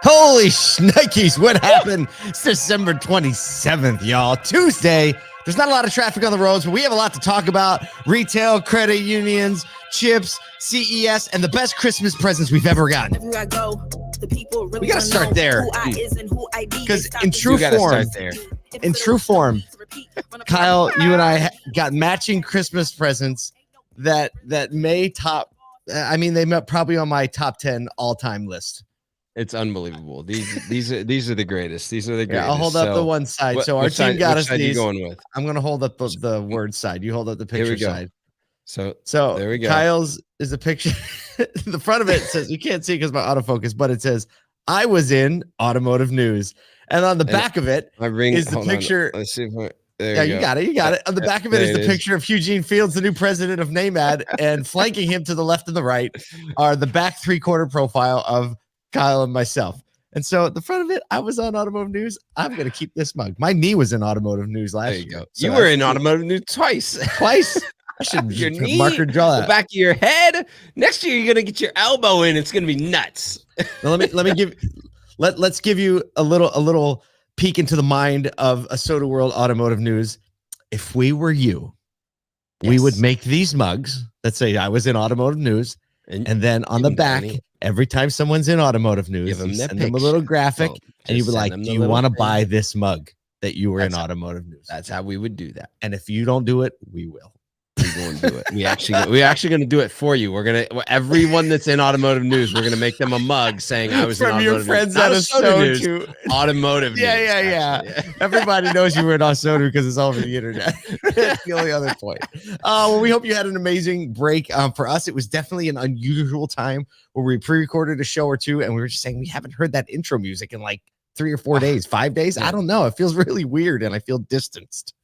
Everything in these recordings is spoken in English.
Holy shnikes, what happened? It's December 27th, y'all. Tuesday. There's not a lot of traffic on the roads, but we have a lot to talk about. Retail, credit unions, chips, CES, and the best Christmas presents we've ever gotten. We got to start there. Because in true form, Kyle, you and I got matching Christmas presents that may top, they met probably on my top 10 all-time list. It's unbelievable. These are the greatest. These are the greatest. Yeah, I'll hold up the one side. So our team got us these. Going with? I'm going to hold up the word side. You hold up the picture side. So there we go. Kyle's is a picture. The front of it says, you can't see because my autofocus, but it says, I was in automotive news. And on the back of it is the picture. Let's see if you got it. You got it. On the back of it is the picture of Eugene Fields, the new president of NAMAD, and flanking him to the left and the right are the back three-quarter profile of Kyle and myself. And so at the front of it, I was on automotive news. I'm going to keep this mug. My knee was in automotive news last year. Go. So you were in automotive news twice. I should your knee, marker draw that. The back of your head. Next year, you're going to get your elbow in. It's going to be nuts. Now, let's give you a little peek into the mind of ASOTU World Automotive News. If we were you, we would make these mugs that say I was in automotive news, and then on the back, every time someone's in automotive news, you send them a little graphic, and you be like, do you want to buy this mug that you were in automotive news? That's how we would do that. And if you don't do it, we will. We're going to do it. We're actually going to do it for you. We're going to, everyone that's in automotive news, we're going to make them a mug saying I was from in your friends at ASOTU. Automotive news. Yeah. Everybody knows you were in ASOTU because it's all over the internet. That's the only other point. Well, we hope you had an amazing break. For us, it was definitely an unusual time where we pre-recorded a show or two, and we were just saying we haven't heard that intro music in like 3 or 4 days, 5 days. I don't know. It feels really weird, and I feel distanced.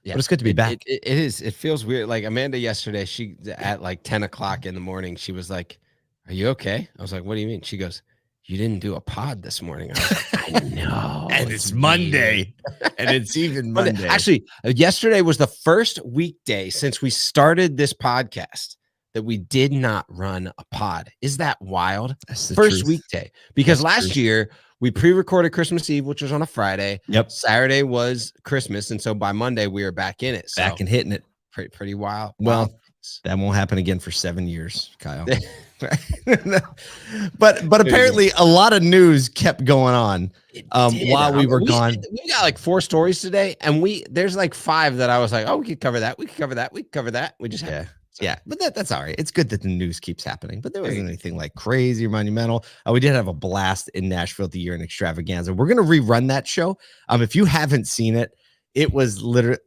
Yeah, but it's good to be back. It is. It feels weird. Like Amanda yesterday, she at like 10 o'clock in the morning, she was like, "Are you okay?" I was like, "What do you mean?" She goes, "You didn't do a pod this morning." I was like, "I know." And it's Monday. And it's even Monday. Actually, yesterday was the first weekday since we started this podcast that we did not run a pod. Is that wild? That's the first truth. Weekday. Because last year we pre-recorded Christmas Eve, which was on a Friday. Yep. Saturday was Christmas, and so by Monday we were back in it. Back and hitting it. Pretty wild. Well, that won't happen again for 7 years, Kyle. but apparently a lot of news kept going on while we were gone. We got like 4 stories today, and there's like 5 that I was like, oh, we could cover that. We could cover that. We could cover that. We just Yeah, but that's all right. It's good that the news keeps happening, but there wasn't anything like crazy or monumental. We did have a blast in Nashville at the Year in Extravaganza. We're going to rerun that show. If you haven't seen it, it was literally,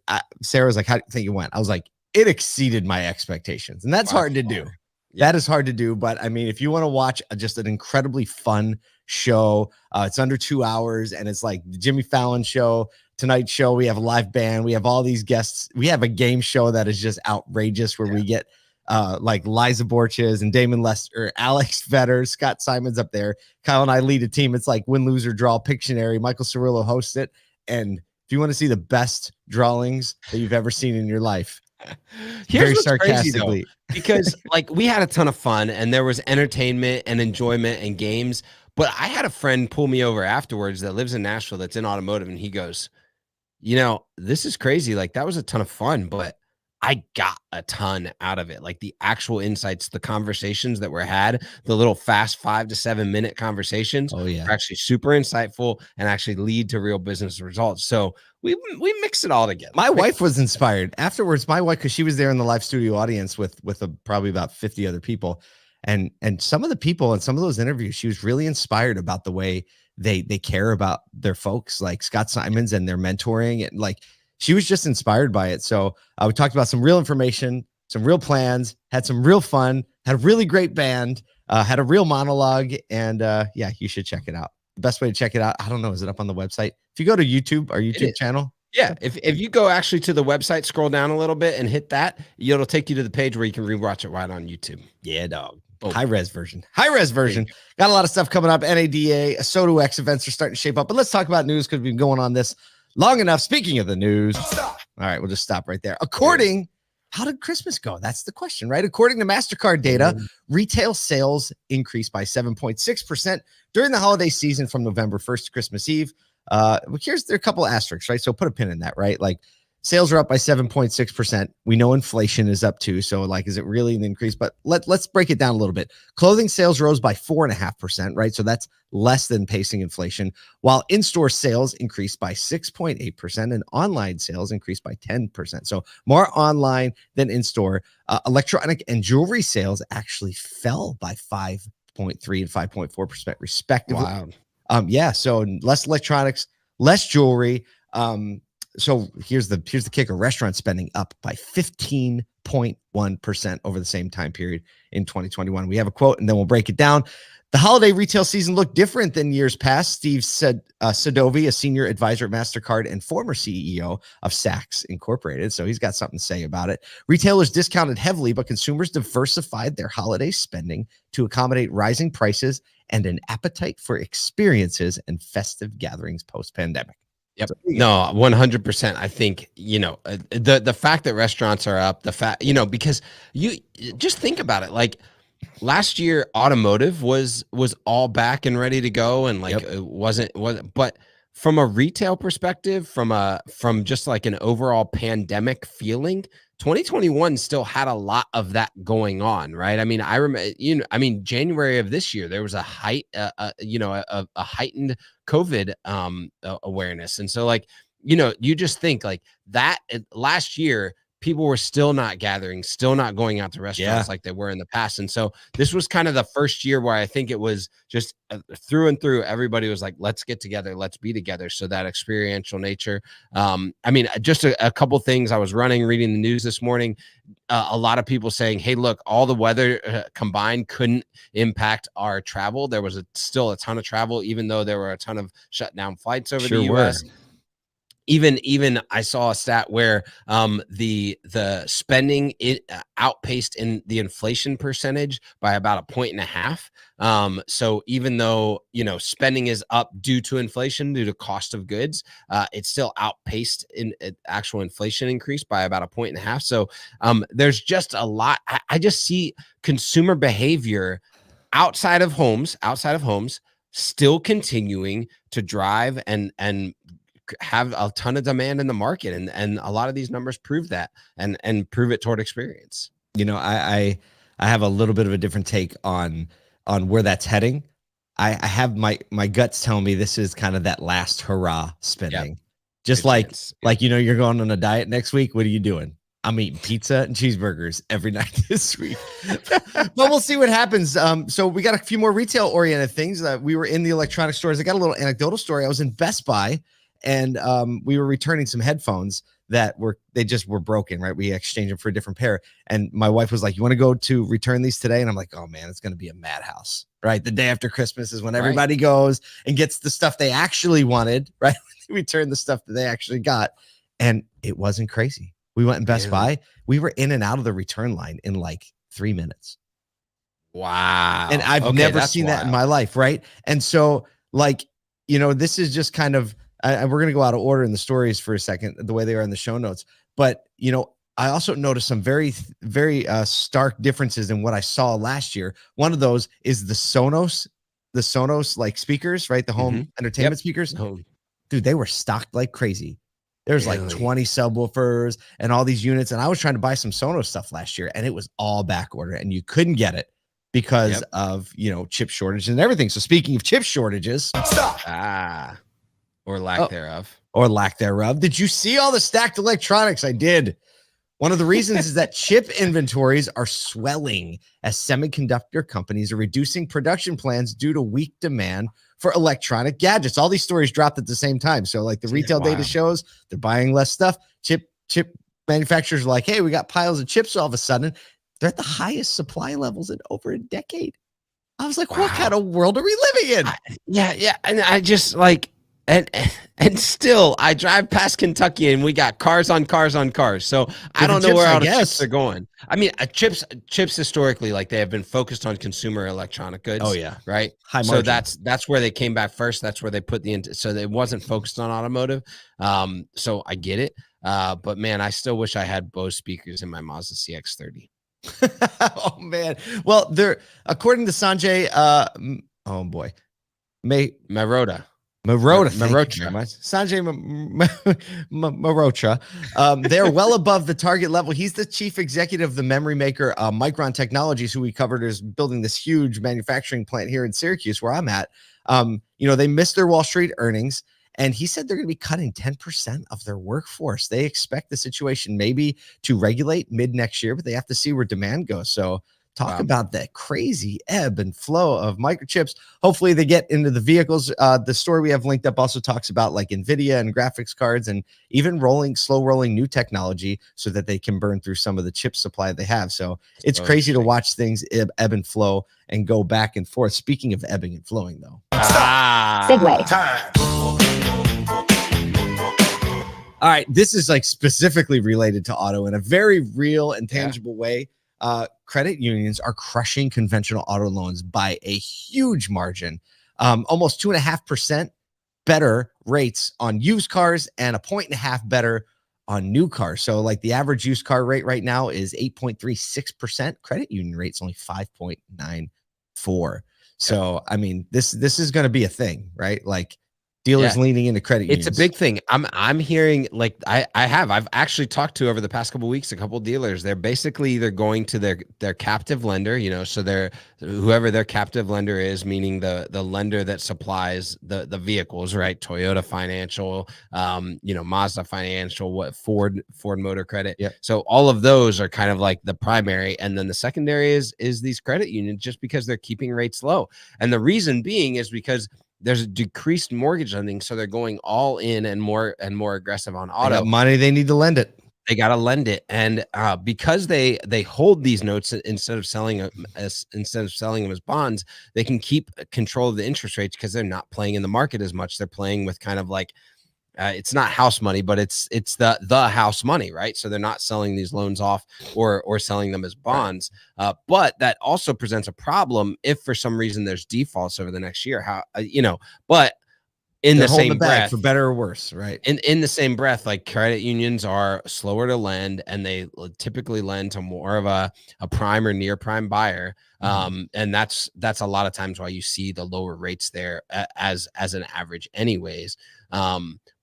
Sarah was like, how do you think it went? I was like, it exceeded my expectations, and that's hard to do. Yeah. That is hard to do, but I mean, if you want to watch just an incredibly fun show, it's under 2 hours, and it's like the Jimmy Fallon show, Tonight Show. We have a live band. We have all these guests. We have a game show that is just outrageous where we get like Liza Borges and Damon Lester, Alex Vetter, Scott Simon's up there. Kyle and I lead a team. It's like win, lose, or draw Pictionary. Michael Cirillo hosts it. And if you want to see the best drawings that you've ever seen in your life, very sarcastically, because like we had a ton of fun and there was entertainment and enjoyment and games. But I had a friend pull me over afterwards that lives in Nashville that's in automotive, and he goes, this is crazy. Like, that was a ton of fun, but I got a ton out of it. Like the actual insights, the conversations that were had, the little fast 5 to 7 minute conversations are actually super insightful and actually lead to real business results. So we mix it all together. My wife was inspired afterwards. My wife, because she was there in the live studio audience with probably about 50 other people. And some of the people in some of those interviews, she was really inspired about the way they care about their folks, like Scott Simons and their mentoring. And like, she was just inspired by it. So we talked about some real information, some real plans, had some real fun, had a really great band, had a real monologue. And you should check it out. The best way to check it out, I don't know, is it up on the website? If you go to YouTube, our YouTube channel. Yeah, if you go actually to the website, scroll down a little bit and hit that, it'll take you to the page where you can rewatch it right on YouTube. Yeah, dog. High-res version. Got a lot of stuff coming up. NADA, ASOTU X events are starting to shape up. But let's talk about news because we've been going on this long enough. Speaking of the news. All right, we'll just stop right there. According how did Christmas go? That's the question, right? According to Mastercard data, retail sales increased by 7.6% during the holiday season from November 1st to Christmas Eve. There are a couple of asterisks, right? So put a pin in that, right? Like sales are up by 7.6%. We know inflation is up too. So like, is it really an increase? But let's break it down a little bit. Clothing sales rose by 4.5%, right? So that's less than pacing inflation, while in-store sales increased by 6.8% and online sales increased by 10%. So more online than in-store. Electronic and jewelry sales actually fell by 5.3 and 5.4% respectively. Wow. Yeah. So less electronics, less jewelry. So here's the kicker. Restaurant spending up by 15.1% over the same time period in 2021. We have a quote and then we'll break it down. The holiday retail season looked different than years past. Steve Sadovi, a senior advisor at Mastercard and former CEO of Saks Incorporated. So he's got something to say about it. Retailers discounted heavily, but consumers diversified their holiday spending to accommodate rising prices and an appetite for experiences and festive gatherings post-pandemic. Yep. No, 100%. I think, the fact that restaurants are up, the fact, because you just think about it, like last year, automotive was all back and ready to go. And like, it wasn't, but from a retail perspective, from just like an overall pandemic feeling, 2021 still had a lot of that going on, right? I mean, I remember, January of this year, there was a heightened COVID awareness. And so like, you just think like that last year, people were still not gathering, still not going out to restaurants like they were in the past. And so this was kind of the first year where I think it was just through and through, everybody was like, let's get together, let's be together. So that experiential nature. Just a couple things. I was reading the news this morning. A lot of people saying, hey, look, all the weather combined couldn't impact our travel. There was still a ton of travel, even though there were a ton of shut down flights over the US. Even I saw a stat where the spending outpaced in the inflation percentage by about 1.5 points. So even though spending is up due to inflation, due to cost of goods, it still outpaced in actual inflation increase by about 1.5 points. So there's just a lot. I just see consumer behavior outside of homes still continuing to drive and have a ton of demand in the market, and a lot of these numbers prove that and prove it toward experience. I have a little bit of a different take on where that's heading. I have my guts telling me this is kind of that last hurrah spending. Just like you're going on a diet next week. What are you doing? I'm eating pizza and cheeseburgers every night this week. But we'll see what happens. So we got a few more retail oriented things. We were in the electronic stores. I got a little anecdotal story. I was in Best Buy. And we were returning some headphones that were broken, right? We exchanged them for a different pair. And my wife was like, you want to go to return these today? And I'm like, oh man, it's going to be a madhouse, right? The day after Christmas is when everybody goes and gets the stuff they actually wanted, right? Return the stuff that they actually got. And it wasn't crazy. We went in Best Buy. We were in and out of the return line in like 3 minutes. Wow. And I've never seen that in my life, right? And so like, this is just kind of, we're going to go out of order in the stories for a second, the way they are in the show notes. But, I also noticed some very, very stark differences in what I saw last year. One of those is the Sonos like speakers, right? The home entertainment speakers. Dude, they were stocked like crazy. There's like 20 subwoofers and all these units. And I was trying to buy some Sonos stuff last year and it was all back order and you couldn't get it because of, chip shortage and everything. So speaking of chip shortages, or lack thereof. Did you see all the stacked electronics? I did. One of the reasons is that chip inventories are swelling as semiconductor companies are reducing production plans due to weak demand for electronic gadgets. All these stories dropped at the same time. So like the retail data shows they're buying less stuff. Chip manufacturers are like, hey, we got piles of chips all of a sudden. They're at the highest supply levels in over a decade. I was like, what kind of world are we living in? And I just like, and still I drive past Kentucky and we got cars on cars on cars. So I don't know where all the chips are going. I mean, chips historically, like they have been focused on consumer electronic goods. Oh yeah. Right. High margin. So that's where they came back first. That's where they put so it wasn't focused on automotive. So I get it. But man, I still wish I had Bose speakers in my Mazda CX-30. Oh man. Well, according to Sanjay, oh boy, Marotta. Thank you very much. Sanjay Marotra. They're well above the target level. He's the chief executive of the memory maker Micron Technologies, who we covered is building this huge manufacturing plant here in Syracuse, where I'm at. They missed their Wall Street earnings, and he said they're going to be cutting 10% of their workforce. They expect the situation maybe to regulate mid next year, but they have to see where demand goes. So talk about that crazy ebb and flow of microchips. Hopefully they get into the vehicles. The story we have linked up also talks about like NVIDIA and graphics cards and even slow rolling new technology so that they can burn through some of the chip supply they have. So it's crazy to watch things ebb and flow and go back and forth. Speaking of ebbing and flowing, though. Segue time. All right, this is like specifically related to auto in a very real and tangible way. Credit unions are crushing conventional auto loans by a huge margin, almost 2.5% better rates on used cars and 1.5 better on new cars. So like the average used car rate right now is 8.36%. Credit union rate's only 5.94. So, I mean, this is going to be a thing, right? Like dealers leaning into credit unions. It's a big thing. I'm hearing, like, I've actually talked to over the past couple of weeks a couple of dealers. They're basically either going to their captive lender, so they're whoever their captive lender is, meaning the lender that supplies the vehicles, right? Toyota Financial, Mazda Financial, Ford Motor Credit. Yep. So all of those are kind of like the primary, and then the secondary is these credit unions, just because they're keeping rates low. And the reason being is because there's a decreased mortgage lending, so they're going all in and more aggressive on auto. They got money, they need to lend it. They got to lend it, and because they hold these notes instead of selling them as bonds, they can keep control of the interest rates because they're not playing in the market as much. They're playing with kind of like it's not house money, but it's the house money, right? So they're not selling these loans off or selling them as bonds. Right. But that also presents a problem if for some reason there's defaults over the next year. But in the same breath, for better or worse, right? In the same breath, like credit unions are slower to lend, and they typically lend to more of a prime or near prime buyer. And that's a lot of times why you see the lower rates there as an average anyways.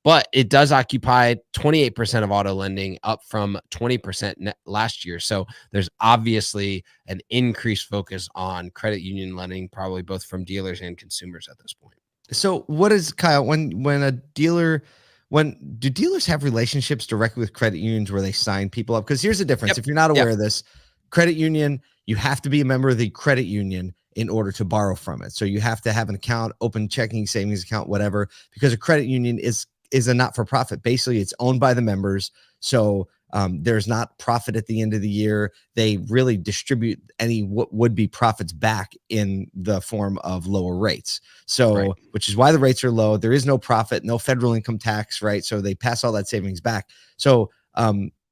But it does occupy 28% of auto lending, up from 20% last year. So there's obviously an increased focus on credit union lending, probably both from dealers and consumers at this point. So what is, Kyle, when do dealers have relationships directly with credit unions where they sign people up? Because here's the difference. If you're not aware of this, credit union, you have to be a member of the credit union in order to borrow from it. So you have to have an account, open checking, savings account, whatever, because a credit union is a not-for-profit. Basically, it's owned by the members. So there's not profit at the end of the year. They really distribute any what would be profits back in the form of lower rates. So, which is why the rates are low. There is no profit, no federal income tax, right? So they pass all that savings back. So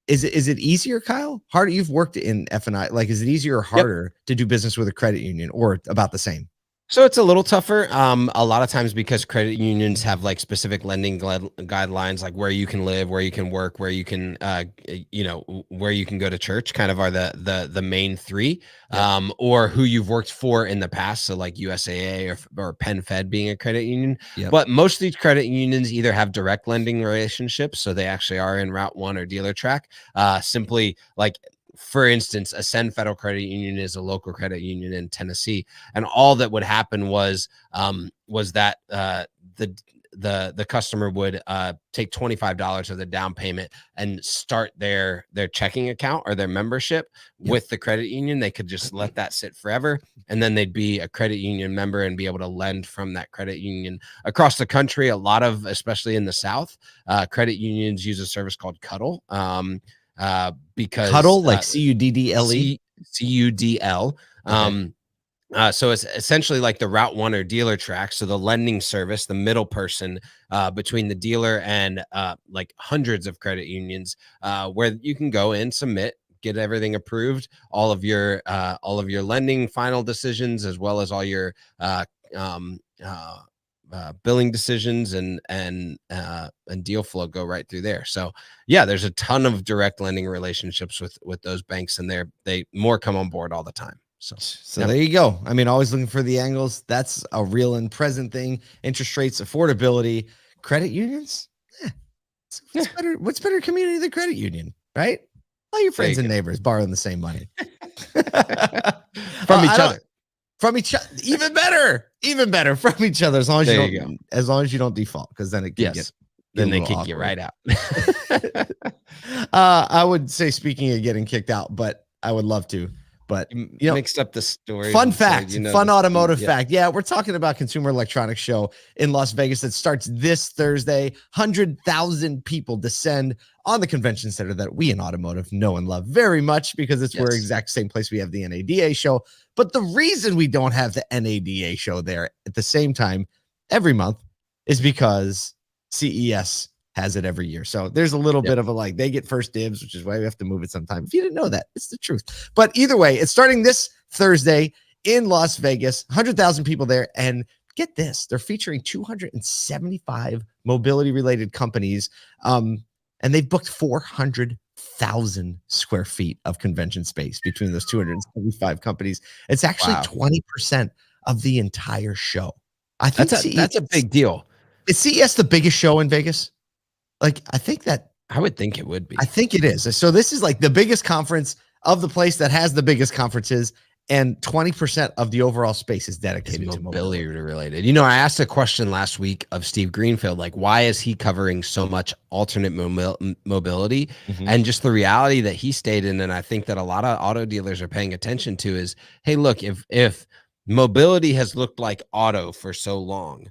is it easier, Kyle? Harder? You've worked in F&I. Like, is it easier or harder to do business with a credit union, or about the same? So it's a little tougher a lot of times, because credit unions have like specific lending guidelines, like where you can live, where you can work, where you can where you can go to church, kind of are the main three, or who you've worked for in the past. So like USAA or PenFed being a credit union. But most of these credit unions either have direct lending relationships, so they actually are in Route 1 or dealer track, simply like, for instance, Ascend Federal Credit Union is a local credit union in Tennessee, and all that would happen was that the customer would take $25 of the down payment and start their checking account or their membership with the credit union. They could just let that sit forever, and then they'd be a credit union member and be able to lend from that credit union across the country. A lot of, especially in the South, credit unions use a service called Cuddle. Because Cuddle, like CUDDLE, CUDL. So it's essentially like the Route 1 or dealer track. So the lending service, the middle person between the dealer and like hundreds of credit unions, where you can go and submit, get everything approved, all of your lending final decisions, as well as all your billing decisions and deal flow go right through there. So yeah, there's a ton of direct lending relationships with those banks, and they more come on board all the time. So there you go. I mean, always looking for the angles. That's a real and present thing. Interest rates, affordability, credit unions. What's better community than credit union, right? All your friends and neighbors borrowing the same money from each other. From each other, even better from each other. As long as you don't default, because then it can then they kick you right out. I would say, speaking of getting kicked out, but I would love to. But mixed up the story. Fun fact, fun automotive fact. Yeah, we're talking about Consumer Electronics Show in Las Vegas that starts this Thursday. 100,000 people descend on the convention center that we in automotive know and love very much, because it's where exact same place we have the NADA show. But the reason we don't have the NADA show there at the same time every month is because CES has it every year. So there's a little bit of a they get first dibs, which is why we have to move it sometime. If you didn't know that, it's the truth. But either way, it's starting this Thursday in Las Vegas, 100,000 people there. And get this, they're featuring 275 mobility related companies. And they've booked 400,000 square feet of convention space between those 275 companies. It's actually 20% of the entire show. I think that's a big deal. Is CES the biggest show in Vegas? I think that I would think it would be. I think it is. So this is the biggest conference of the place that has the biggest conferences, and 20% of the overall space is dedicated to mobility related. I asked a question last week of Steve Greenfield, why is he covering so much alternate mobility? Mm-hmm. And just the reality that he stated, and I think that a lot of auto dealers are paying attention to, is, hey, look, if mobility has looked like auto for so long,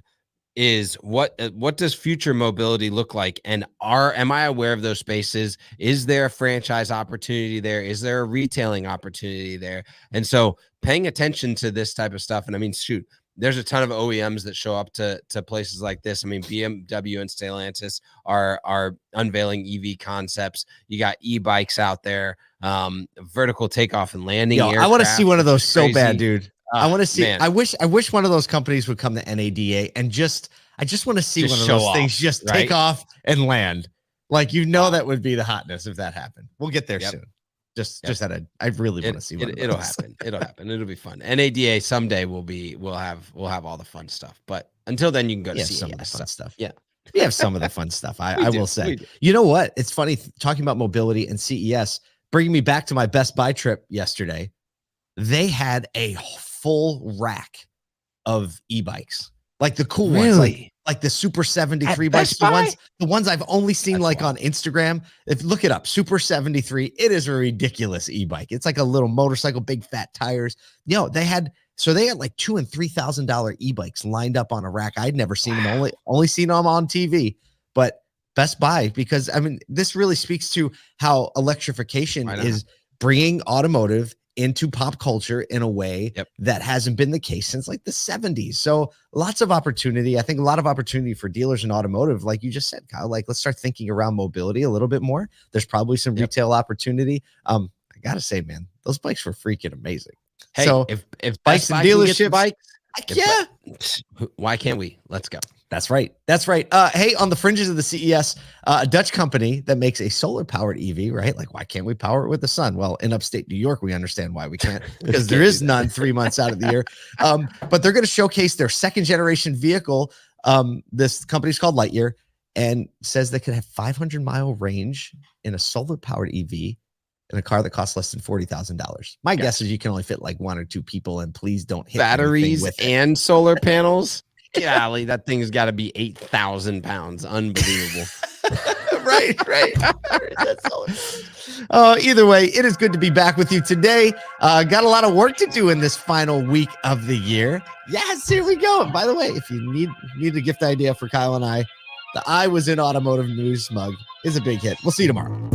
is what does future mobility look like? And am I aware of those spaces? Is there a franchise opportunity there? Is there a retailing opportunity there? And so paying attention to this type of stuff. And I mean, shoot, there's a ton of OEMs that show up to places like this. I mean, BMW and Stellantis are unveiling EV concepts. You got e-bikes out there, vertical takeoff and landing. I want to see one of those so bad, dude. I want to see. Man. I wish one of those companies would come to NADA and I just want to see one of those things just take off and land. That would be the hotness if that happened. We'll get there soon. I really want to see one. It'll happen. It'll happen. It'll be fun. NADA someday we'll have all the fun stuff. But until then, you can go to CES. Some of the fun stuff. Yeah. We have some of the fun stuff. I will say. You know what? It's funny talking about mobility and CES, bringing me back to my Best Buy trip yesterday. They had a full rack of e-bikes, the cool ones, like the Super 73 bikes, the ones I've only seen on Instagram. If look it up, Super 73, it is a ridiculous e-bike. It's like a little motorcycle, big fat tires. They had like $2,000 and $3,000 e-bikes lined up on a rack. I'd never seen them, only seen them on TV, but Best Buy, because I mean, this really speaks to how electrification is bringing automotive into pop culture in a way that hasn't been the case since the 70s. So lots of opportunity. I think a lot of opportunity for dealers in automotive, like you just said, Kyle. Let's start thinking around mobility a little bit more. There's probably some retail opportunity. I gotta say, man, those bikes were freaking amazing. Hey, so if bikes and dealerships, why can't we? Let's go. That's right. Hey, on the fringes of the CES, a Dutch company that makes a solar-powered EV, right? Why can't we power it with the sun? Well, in upstate New York, we understand why we can't, because there is none 3 months out of the year. But they're going to showcase their second-generation vehicle. This company's called Lightyear, and says they could have 500-mile range in a solar-powered EV in a car that costs less than $40,000. My guess is you can only fit 1 or 2 people, and please don't hit batteries with and solar panels. Golly, that thing's got to be 8,000 pounds. Unbelievable. right. Either way, it is good to be back with you today. Got a lot of work to do in this final week of the year. Yes, here we go. And by the way, if you need a gift idea for Kyle and I, the I Was in Automotive News mug is a big hit. We'll see you tomorrow.